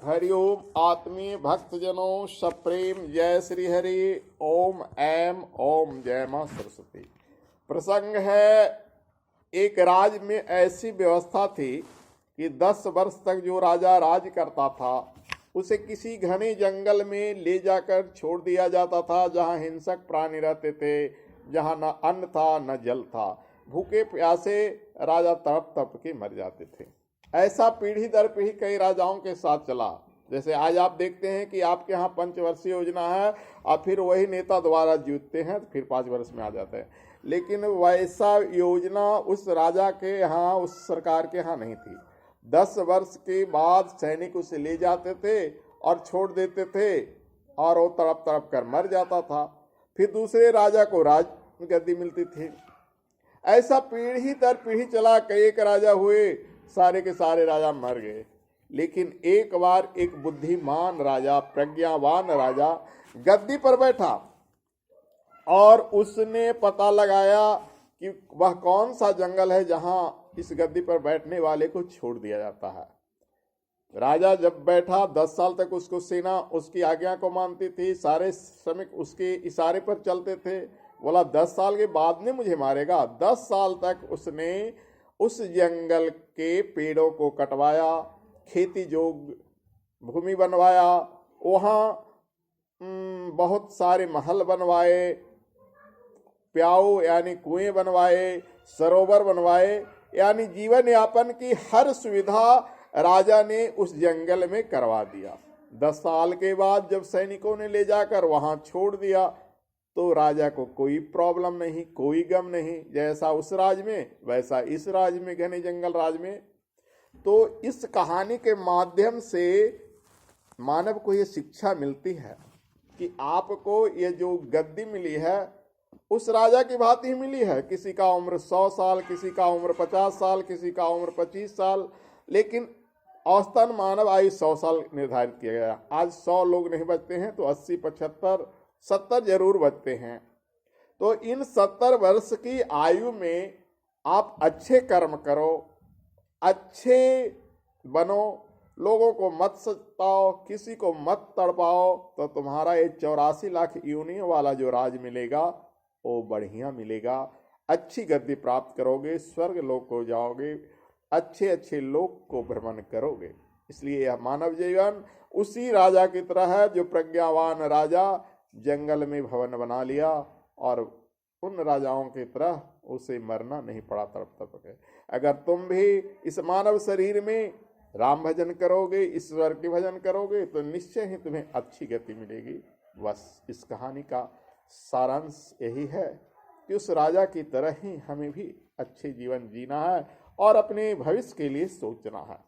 हरिओम आत्मीय भक्तजनों सप्रेम जय श्री हरि। ओम ऐम ओम जय मां सरस्वती। प्रसंग है, एक राज में ऐसी व्यवस्था थी कि 10 वर्ष तक जो राजा राज करता था उसे किसी घने जंगल में ले जाकर छोड़ दिया जाता था, जहां हिंसक प्राणी रहते थे, जहां न अन्न था न जल था। भूखे प्यासे राजा तड़प तड़प के मर जाते थे। ऐसा पीढ़ी दर पीढ़ी कई राजाओं के साथ चला। जैसे आज आप देखते हैं कि आपके यहाँ पंचवर्षीय योजना है और फिर वही नेता दोबारा जीतते हैं तो फिर 5 वर्ष में आ जाते हैं, लेकिन वैसा योजना उस राजा के यहाँ, उस सरकार के यहाँ नहीं थी। 10 वर्ष के बाद सैनिक उसे ले जाते थे और छोड़ देते थे और वो तड़प तड़प कर मर जाता था। फिर दूसरे राजा को राज गद्दी मिलती थी। ऐसा पीढ़ी दर पीढ़ी चला। कई एक राजा हुए, सारे के सारे राजा मर गए। लेकिन एक बार एक बुद्धिमान राजा, प्रज्ञावान राजा गद्दी पर बैठा और उसने पता लगाया कि वह कौन सा जंगल है जहां इस गद्दी पर बैठने वाले को छोड़ दिया जाता है। राजा जब बैठा 10 साल तक उसको सेना उसकी आज्ञा को मानती थी, सारे श्रमिक उसके इशारे पर चलते थे। बोला 10 साल के बाद में मुझे मारेगा। 10 साल तक उसने उस जंगल के पेड़ों को कटवाया, खेती जोग भूमि बनवाया, वहाँ बहुत सारे महल बनवाए, प्याऊ यानी कुएं बनवाए, सरोवर बनवाए, यानी जीवन यापन की हर सुविधा राजा ने उस जंगल में करवा दिया। 10 साल के बाद जब सैनिकों ने ले जाकर वहाँ छोड़ दिया तो राजा को कोई प्रॉब्लम नहीं, कोई गम नहीं। जैसा उस राज में वैसा इस राज में, घने जंगल राज में। तो इस कहानी के माध्यम से मानव को ये शिक्षा मिलती है कि आपको ये जो गद्दी मिली है उस राजा की भांति ही मिली है। किसी का उम्र 100 साल, किसी का उम्र 50 साल, किसी का उम्र 25 साल, लेकिन औसतन मानव आयु 100 साल निर्धारित किया गया। आज 100 लोग नहीं बचते हैं तो 80, 75, 70 जरूर बचते हैं। तो इन 70 वर्ष की आयु में आप अच्छे कर्म करो, अच्छे बनो, लोगों को मत सताओ, किसी को मत तड़पाओ, तो तुम्हारा ये 84 लाख योनियों वाला जो राज मिलेगा वो बढ़िया मिलेगा। अच्छी गद्दी प्राप्त करोगे, स्वर्ग लोक को जाओगे, अच्छे अच्छे लोक को भ्रमण करोगे। इसलिए यह मानव जीवन उसी राजा की तरह है जो प्रज्ञावान राजा जंगल में भवन बना लिया और उन राजाओं की तरह उसे मरना नहीं पड़ा तड़प तड़प के। अगर तुम भी इस मानव शरीर में राम भजन करोगे, ईश्वर के भजन करोगे तो निश्चय ही तुम्हें अच्छी गति मिलेगी। बस इस कहानी का सारांश यही है कि उस राजा की तरह ही हमें भी अच्छे जीवन जीना है और अपने भविष्य के लिए सोचना है।